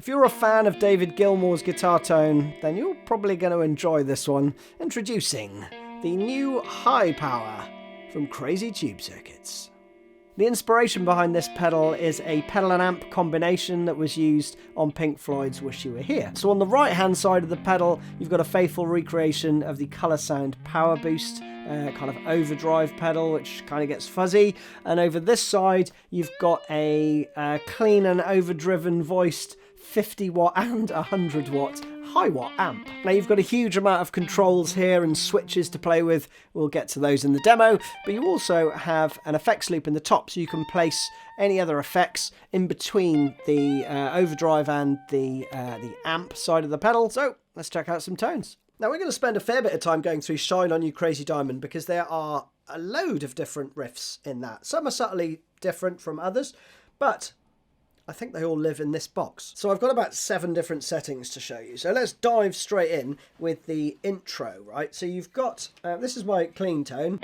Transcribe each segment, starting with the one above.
If you're a fan of David Gilmour's guitar tone, then you're probably going to enjoy this one. Introducing the new High Power from Crazy Tube Circuits. The inspiration behind this pedal is a pedal and amp combination that was used on Pink Floyd's Wish You Were Here. So on the right hand side of the pedal, you've got a faithful recreation of the Colour Sound Powerboost kind of overdrive pedal, which kind of gets fuzzy. And over this side, you've got a clean and overdriven voiced 50 watt and 100 watt HiWatt amp. Now you've got a huge amount of controls here and switches to play with. We'll get to those in the demo, but you also have an effects loop in the top, so you can place any other effects in between the overdrive and the amp side of the pedal. So let's check out some tones. Now we're going to spend a fair bit of time going through Shine On You Crazy Diamond because there are a load of different riffs in that. Some are subtly different from others, but I think they all live in this box. So I've got about 7 different settings to show you. So let's dive straight in with the intro, right? So you've got, this is my clean tone.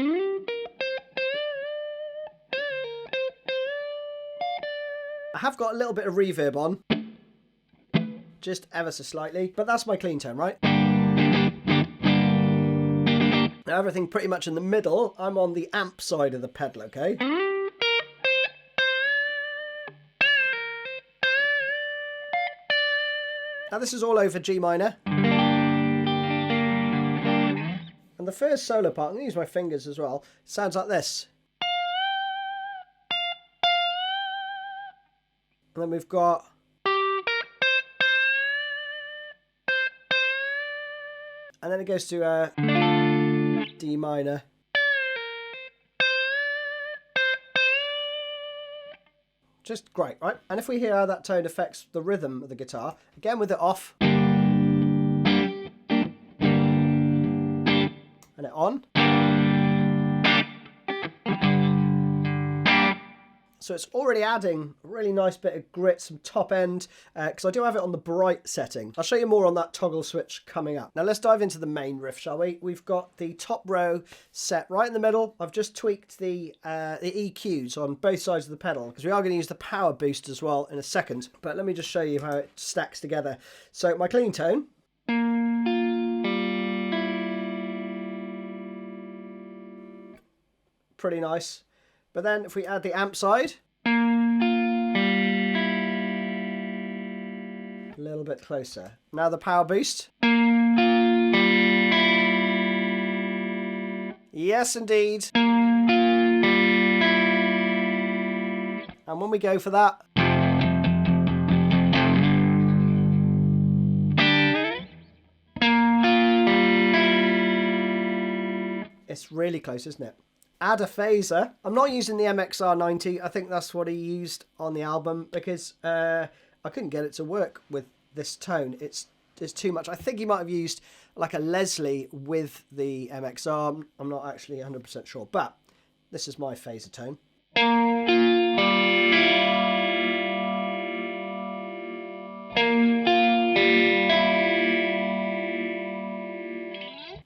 I have got a little bit of reverb on, just ever so slightly, but that's my clean tone, right? Now everything pretty much in the middle, I'm on the amp side of the pedal, okay? Now this is all over G minor. And the first solo part, I'm going to use my fingers as well, sounds like this. And then we've got... And then it goes to D minor. Just great, right? And if we hear how that tone affects the rhythm of the guitar, again with it off, and it on. So it's already adding a really nice bit of grit, some top end, because I do have it on the bright setting. I'll show you more on that toggle switch coming up. Now let's dive into the main riff, shall we? We've got the top row set right in the middle. I've just tweaked the EQs on both sides of the pedal, because we are going to use the power boost as well in a second. But let me just show you how it stacks together. So my clean tone. Pretty nice. But then if we add the amp side, a little bit closer. Now the power boost. Yes, indeed. And when we go for that, it's really close, isn't it? Add a phaser. I'm not using the MXR90. I think that's what he used on the album because I couldn't get it to work with this tone. It's too much. I think he might have used like a Leslie with the MXR. I'm not actually 100% sure, but this is my phaser tone.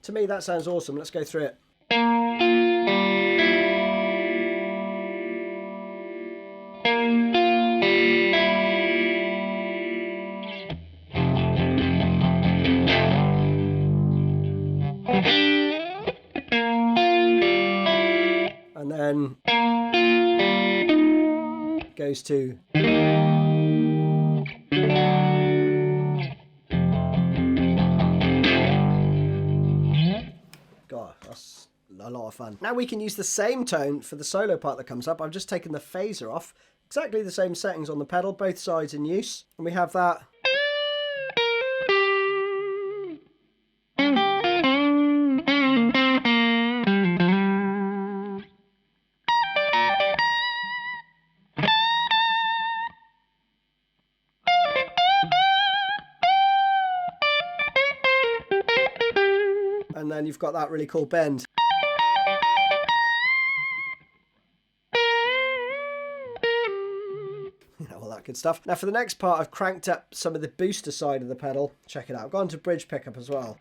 To me, that sounds awesome. Let's go through it. And then goes to God, that's a lot of fun. Now we can use the same tone for the solo part that comes up. I've just taken the phaser off. Exactly the same settings on the pedal, both sides in use. And we have that. And then you've got that really cool bend. All that good stuff. Now for the next part, I've cranked up some of the booster side of the pedal. Check it out. I've gone to bridge pickup as well.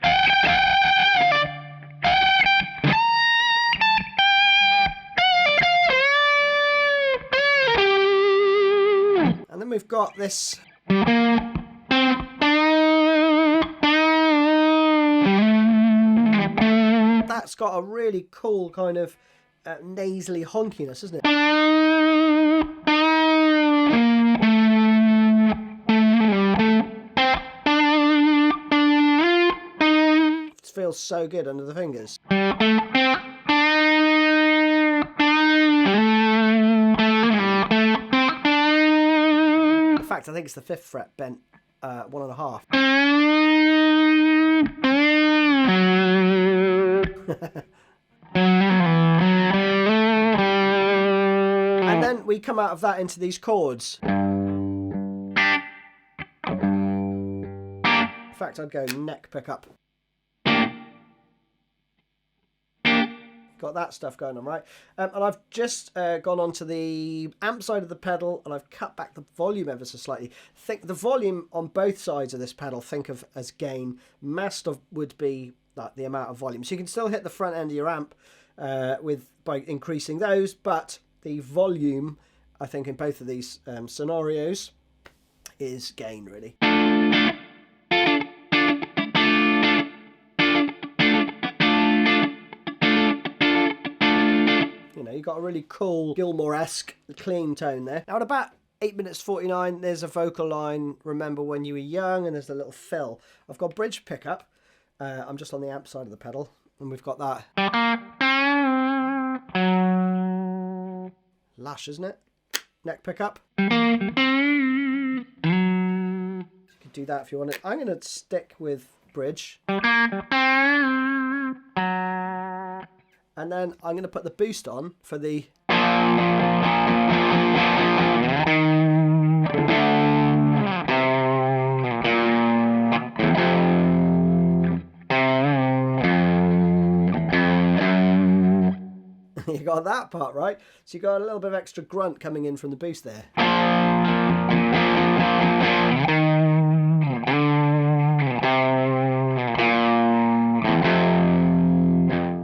And then we've got this It's got a really cool kind of nasally honkiness, isn't it? It feels so good under the fingers. In fact, I think it's the 5th fret bent 1.5. And then we come out of that into these chords. In fact, I'd go neck pickup. Got that stuff going on, right? And I've just gone onto the amp side of the pedal, and I've cut back the volume ever so slightly. Think the volume on both sides of this pedal, think of as gain. Mast would be like the amount of volume. So you can still hit the front end of your amp by increasing those, but the volume, I think, in both of these scenarios is gain, really. You've got a really cool Gilmour-esque clean tone there. Now at about 8 minutes 49, there's a vocal line, remember when you were young, and there's a little fill. I've got bridge pickup. I'm just on the amp side of the pedal, and we've got that. Lash, isn't it? Neck pickup. You could do that if you want it. I'm going to stick with bridge. And then I'm going to put the boost on for the... You got that part right. So you got a little bit of extra grunt coming in from the boost there.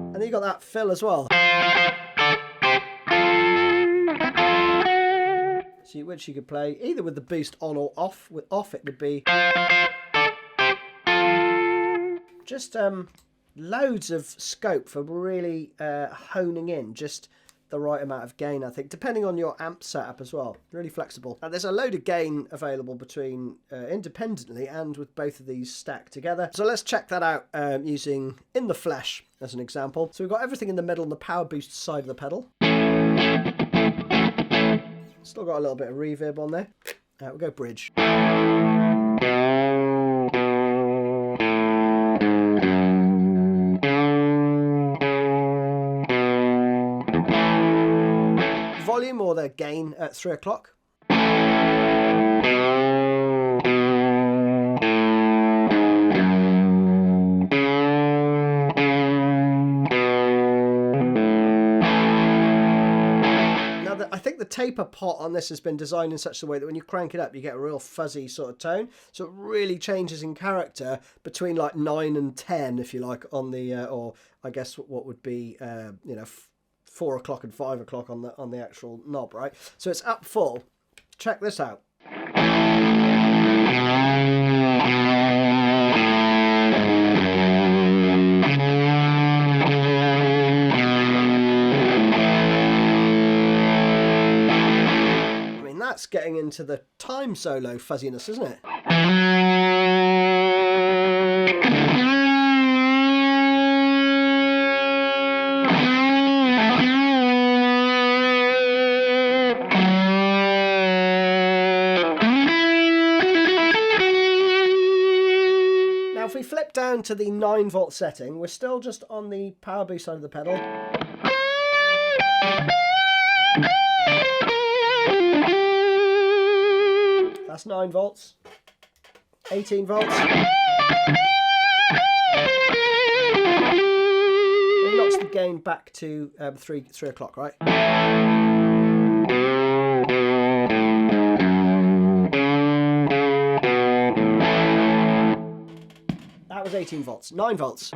And then you got that fill as well. So which you could play either with the boost on or off. With off it would be just loads of scope for really honing in just the right amount of gain, I think, depending on your amp setup as well. Really flexible. And there's a load of gain available between independently and with both of these stacked together. So let's check that out using In the Flesh as an example. So we've got everything in the middle on the Powerboost side of the pedal. Still got a little bit of reverb on there. We'll go bridge. Volume or the gain at 3 o'clock. I think the taper pot on this has been designed in such a way that when you crank it up, you get a real fuzzy sort of tone. So it really changes in character between like 9 and 10, if you like, on the, or I guess what would be, 4 o'clock and 5 o'clock on the actual knob, right? So it's up full. Check this out. That's getting into the time solo fuzziness, isn't it? Now if we flip down to the 9-volt setting, we're still just on the Powerboost side of the pedal. That's 9 volts, 18 volts. It knocks the gain back to 3 o'clock, right? That was 18 volts, 9 volts.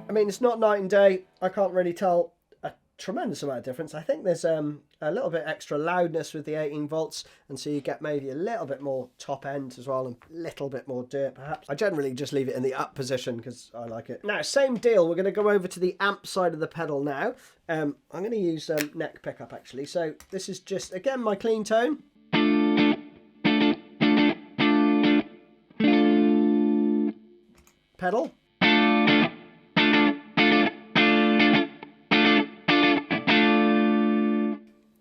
I mean, it's not night and day. I can't really tell a tremendous amount of difference. I think there's a little bit extra loudness with the 18 volts, and so you get maybe a little bit more top end as well, and a little bit more dirt perhaps. I generally just leave it in the up position because I like it. Now, same deal, we're going to go over to the amp side of the pedal now. I'm going to use neck pickup actually. So this is just, again, my clean tone. Pedal.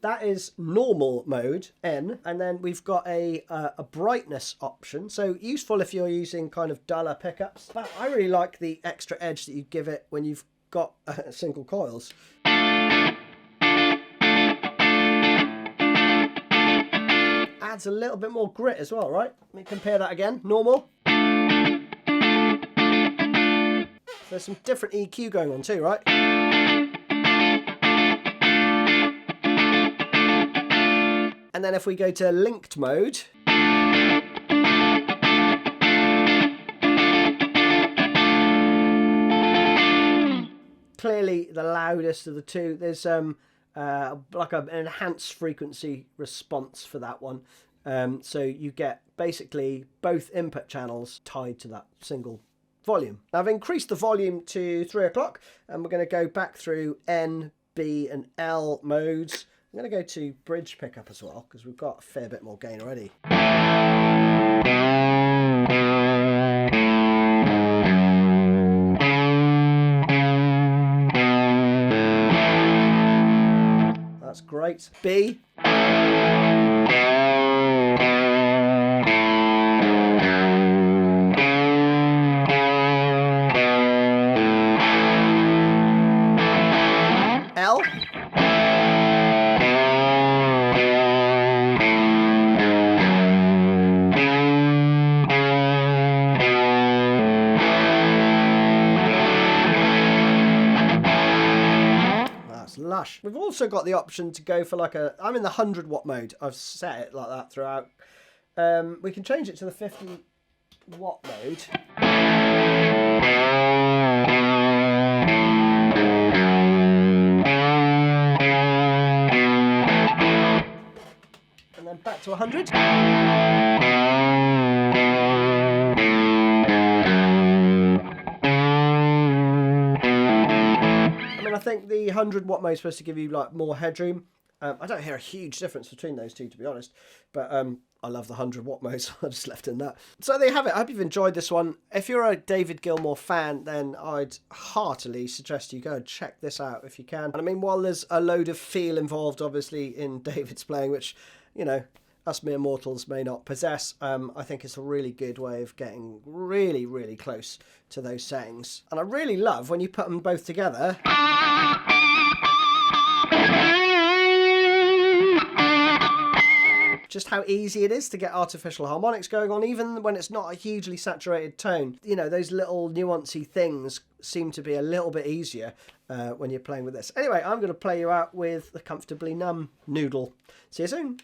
That is normal mode, N, and then we've got a brightness option, so useful if you're using kind of duller pickups. But I really like the extra edge that you give it when you've got single coils. Adds a little bit more grit as well, right? Let me compare that again. Normal. There's some different EQ going on too, right? And then if we go to linked mode, clearly the loudest of the two. There's like an enhanced frequency response for that one. So you get basically both input channels tied to that single volume. Now I've increased the volume to 3 o'clock, and we're going to go back through N, B and L modes. I'm going to go to bridge pickup as well, because we've got a fair bit more gain already. That's great. B. L. Lush. We've also got the option to go for like I'm in the 100 watt mode. I've set it like that throughout. We can change it to the 50 watt mode. And then back to 100. I think the 100 watt mode is supposed to give you like more headroom. I don't hear a huge difference between those two, to be honest, but I love the 100 watt mode, so I just left in that. So there you have it. I hope you've enjoyed this one. If you're a David Gilmour fan, then I'd heartily suggest you go and check this out if you can. And I mean, while there's a load of feel involved, obviously, in David's playing, which, you know, us mere mortals may not possess, I think it's a really good way of getting really, really close to those settings. And I really love when you put them both together. Just how easy it is to get artificial harmonics going on, even when it's not a hugely saturated tone. You know, those little nuancy things seem to be a little bit easier when you're playing with this. Anyway, I'm going to play you out with the Comfortably Numb Noodle. See you soon.